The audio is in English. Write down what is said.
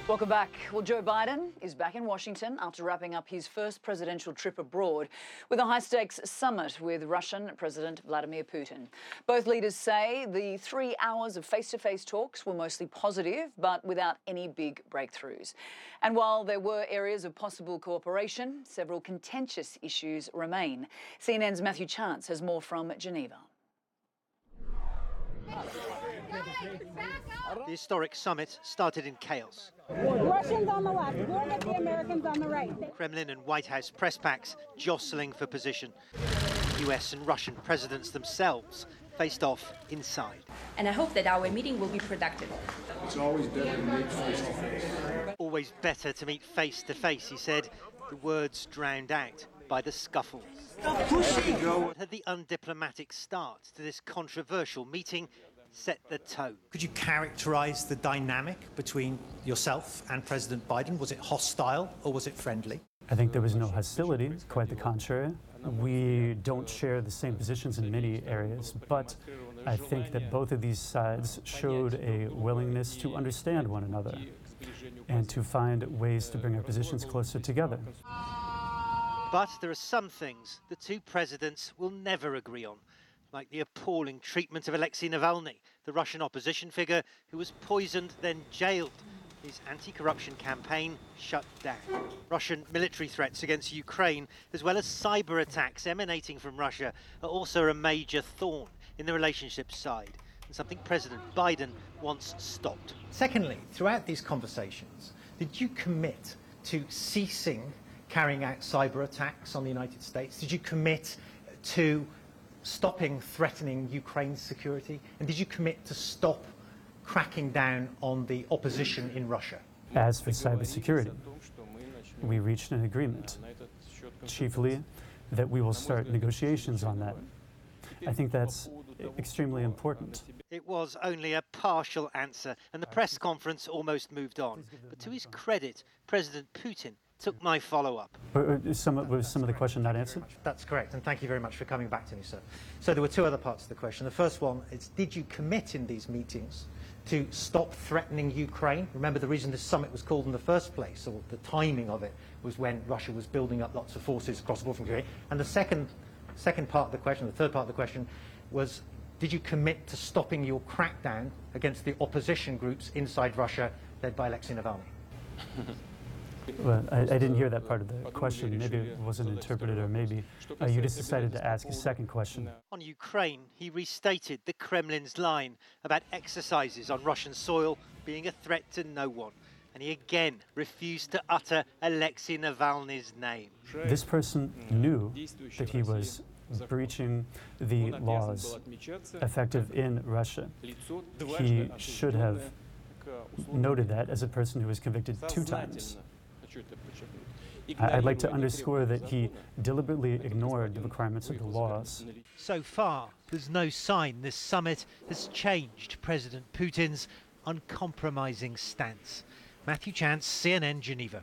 Welcome back. Well, Joe Biden is back in Washington after wrapping up his first presidential trip abroad with a high-stakes summit with Russian President Vladimir Putin. Both leaders say the 3 hours of face-to-face talks were mostly positive, but without any big breakthroughs. And while there were areas of possible cooperation, several contentious issues remain. CNN's Matthew Chance has more from Geneva. The historic summit started in chaos. Russians on the left, we'll get the Americans on the right. Kremlin and White House press packs jostling for position. US and Russian presidents themselves faced off inside. And I hope that our meeting will be productive. It's always better to meet face to face. Always better to meet face to face, he said, the words drowned out by the scuffles. What had the undiplomatic start to this controversial meeting set the tone? Could you characterize the dynamic between yourself and President Biden? Was it hostile or was it friendly? I think there was no hostility, quite the contrary. We don't share the same positions in many areas, but I think that both of these sides showed a willingness to understand one another and to find ways to bring our positions closer together. But there are some things the two presidents will never agree on, like the appalling treatment of Alexei Navalny, the Russian opposition figure who was poisoned, then jailed. His anti-corruption campaign shut down. Russian military threats against Ukraine, as well as cyber attacks emanating from Russia, are also a major thorn in the relationship side, and something President Biden wants stopped. Secondly, throughout these conversations, did you commit to ceasing carrying out cyber attacks on the United States? Did you commit to stopping threatening Ukraine's security? And did you commit to stop cracking down on the opposition in Russia? As for cybersecurity, we reached an agreement, chiefly that we will start negotiations on that. I think that's extremely important. It was only a partial answer, and the press conference almost moved on. But to his credit, President Putin took my follow-up. Was some of the question not answered? That's correct, and thank you very much for coming back to me, sir. So there were two other parts of the question. The first one is, did you commit in these meetings to stop threatening Ukraine? Remember, the reason this summit was called in the first place, or the timing of it, was when Russia was building up lots of forces across the border from Ukraine. And the second part of the question, the third part of the question, was, did you commit to stopping your crackdown against the opposition groups inside Russia led by Alexei Navalny? Well, I didn't hear that part of the question. Maybe it wasn't interpreted, or maybe you just decided to ask a second question. On Ukraine, he restated the Kremlin's line about exercises on Russian soil being a threat to no one. And he again refused to utter Alexei Navalny's name. This person knew that he was breaching the laws effective in Russia. He should have noted that as a person who was convicted 2 times. I'd like to underscore that he deliberately ignored the requirements of the laws. So far, there's no sign this summit has changed President Putin's uncompromising stance. Matthew Chance, CNN, Geneva.